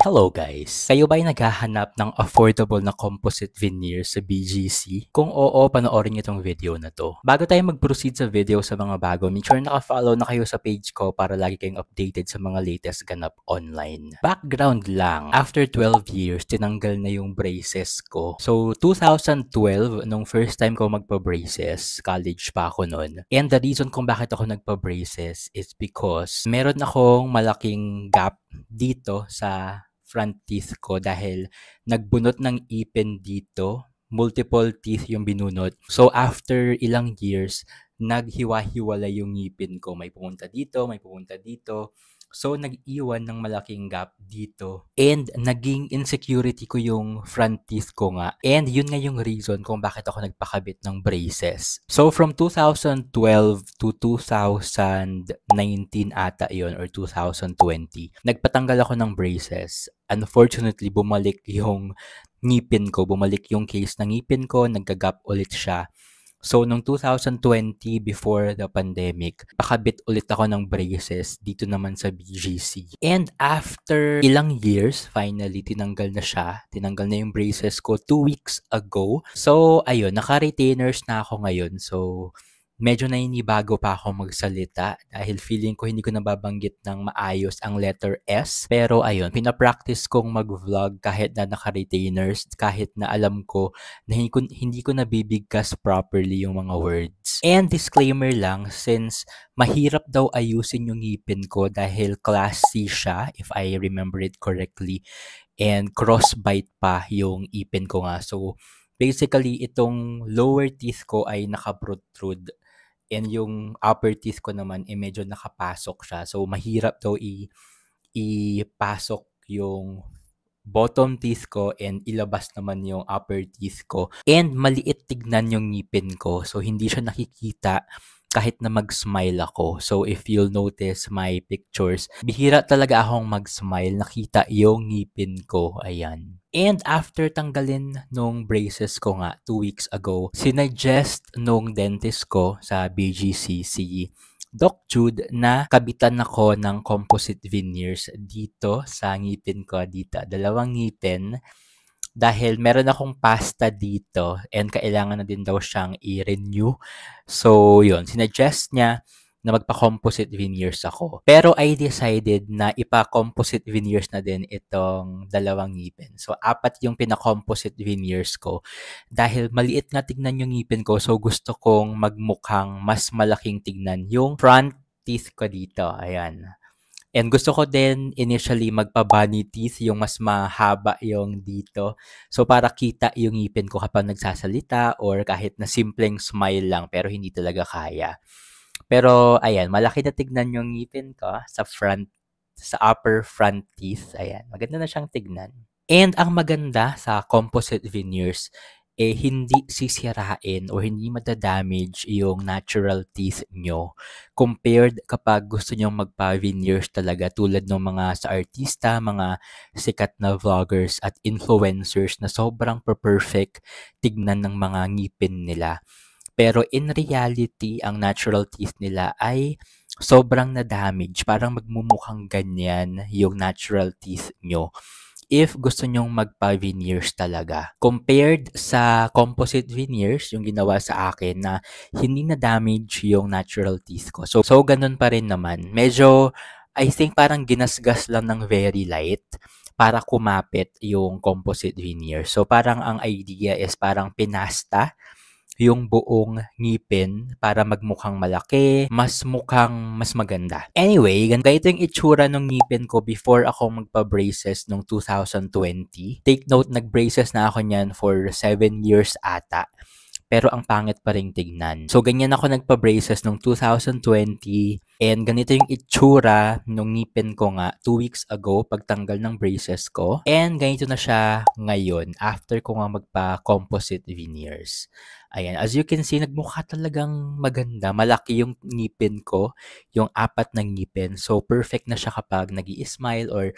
Hello guys! Kayo ba ay naghahanap ng affordable na composite veneer sa BGC? Kung oo, panoorin niyo itong video na to. Bago tayo mag-proceed sa video sa mga bago, make sure naka-follow na kayo sa page ko para lagi kayong updated sa mga latest ganap online. Background lang, after 12 years, tinanggal na yung braces ko. So, 2012, nung first time ko magpa-braces, college pa ako noon. And the reason kung bakit ako nagpa-braces is because meron akong malaking gap dito sa front teeth ko dahil nagbunot ng ipin dito. Multiple teeth yung binunot. So, after ilang years, naghiwa-hiwalay yung ngipin ko. May pumunta dito, may pumunta dito. So, nag-iwan ng malaking gap dito. And naging insecurity ko yung front teeth ko nga. And yun nga yung reason kung bakit ako nagpakabit ng braces. So, from 2012 to 2019 ata yun or 2020, nagpatanggal ako ng braces. Unfortunately, bumalik yung ngipin ko. Bumalik yung case ng ngipin ko. Nagka-gap ulit siya. So, nung 2020, before the pandemic, pakabit ulit ako ng braces dito naman sa BGC. And after ilang years, finally, tinanggal na siya. Tinanggal na yung braces ko 2 weeks ago. So, ayun, naka-retainers na ako ngayon. So, medyo naninibago pa ako magsalita dahil feeling ko hindi ko nababanggit ng maayos ang letter S. Pero ayun, pinapractice kong mag-vlog kahit na naka-retainers, kahit na alam ko na hindi ko nabibigkas properly yung mga words. And disclaimer lang, since mahirap daw ayusin yung ngipin ko dahil class C siya, if I remember it correctly, and crossbite pa yung ipin ko nga. So, basically, itong lower teeth ko ay naka-protrude and yung upper teeth ko naman medyo nakapasok siya. So, mahirap daw ipasok yung bottom teeth ko and ilabas naman yung upper teeth ko. And maliit tignan yung ngipin ko. So, hindi siya nakikita kahit na mag-smile ako. So, if you'll notice my pictures, bihira talaga akong mag-smile. Nakita yung ngipin ko. Ayan. And after tanggalin nung braces ko nga 2 weeks ago, sinuggest nung dentist ko sa BGC, si Doc Jude, na kabitan ako ng composite veneers dito sa ngipin ko dito. 2 ngipin. Dahil meron akong pasta dito and kailangan na din daw siyang i-renew. So, yun. Sinuggest niya na magpa-composite veneers ako. Pero I decided na ipa-composite veneers na din itong 2 ngipin. So, 4 yung pina-composite veneers ko. Dahil maliit nga tignan yung ngipin ko, so gusto kong magmukhang mas malaking tignan yung front teeth ko dito. Ayan. And gusto ko din initially magpa-bunny teeth, yung mas mahaba yung dito. So, para kita yung ngipin ko kapag nagsasalita or kahit na simpleng smile lang pero hindi talaga kaya. Pero, ayan, malaki na tignan yung ngipin ko sa upper front teeth. Ayan, maganda na siyang tignan. And ang maganda sa composite veneers, hindi sisirain o hindi madadamage yung natural teeth nyo compared kapag gusto nyo magpa-veneers talaga tulad ng mga sa artista, mga sikat na vloggers at influencers na sobrang perfect tignan ng mga ngipin nila. Pero in reality, ang natural teeth nila ay sobrang na-damage. Parang magmumukhang ganyan yung natural teeth nyo if gusto nyong magpa-veneers talaga. Compared sa composite veneers, yung ginawa sa akin na hindi na-damage yung natural teeth ko. So ganun pa rin naman. Medyo, I think parang ginasgas lang ng very light para kumapit yung composite veneer. So parang ang idea is parang pinasta yung buong ngipin para magmukhang malaki, mas maganda. Anyway, ganito yung itsura ng ngipin ko before ako magpa-braces noong 2020. Take note, nag-braces na ako niyan for 7 years ata. Pero ang pangit pa rin tignan. So, ganyan ako nagpa-braces noong 2020 and ganito yung itsura nung ngipin ko nga 2 weeks ago pagtanggal ng braces ko. And ganito na siya ngayon after ko nga magpa-composite veneers. Ayan, as you can see, nagmukha talagang maganda. Malaki yung ngipin ko, yung 4 na ngipin. So, perfect na siya kapag nag-i-smile or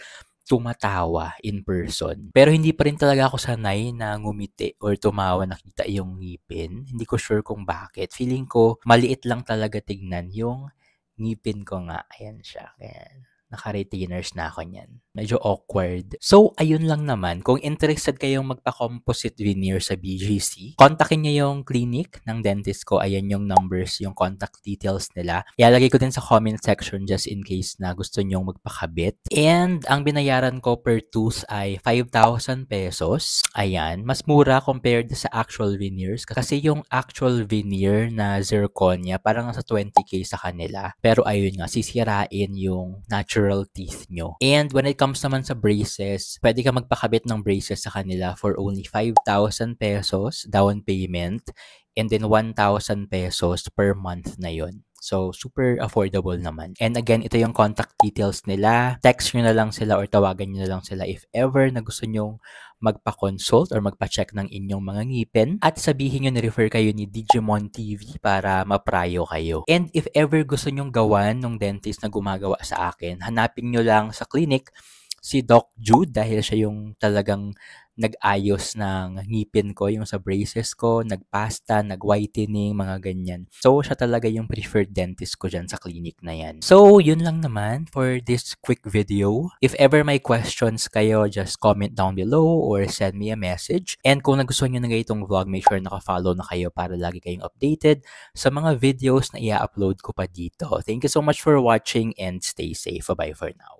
tumatawa in person. Pero hindi pa rin talaga ako sanay na ngumiti or tumawa nakita yung ngipin. Hindi ko sure kung bakit. Feeling ko maliit lang talaga tignan yung ngipin ko nga. Ayan siya. Ayan. Naka-retainers na ako niyan. Medyo awkward. So, ayun lang naman. Kung interested kayong magpa-composite veneer sa BGC, kontakin niyo yung clinic ng dentist ko. Ayan yung numbers, yung contact details nila. Ilalagay ko din sa comment section just in case na gusto nyong magpakabit. And ang binayaran ko per tooth ay 5,000 pesos. Ayan. Mas mura compared sa actual veneers. Kasi yung actual veneer na zirconia, parang nasa 20k sa kanila. Pero ayun nga, sisirain yung natural teeth nyo. And when it comes naman sa braces, pwede ka magpakabit ng braces sa kanila for only 5,000 pesos down payment and then 1,000 pesos per month na yon. So, super affordable naman. And again, ito yung contact details nila. Text nyo na lang sila or tawagan nyo na lang sila if ever na gusto nyong magpa-consult or magpa-check ng inyong mga ngipin at sabihin nyo na-refer kayo ni Digimon TV para maprayo kayo. And if ever gusto nyong gawan ng dentist na gumagawa sa akin, hanapin nyo lang sa clinic si Doc Jude dahil siya yung talagang nag-ayos ng ngipin ko, yung sa braces ko, nagpasta, nag-whitening, mga ganyan. So, siya talaga yung preferred dentist ko dyan sa clinic na yan. So, yun lang naman for this quick video. If ever may questions kayo, just comment down below or send me a message. And kung nagustuhan nyo na itong vlog, make sure naka-follow na kayo para lagi kayong updated sa mga videos na i-upload ko pa dito. Thank you so much for watching and stay safe. Bye-bye for now.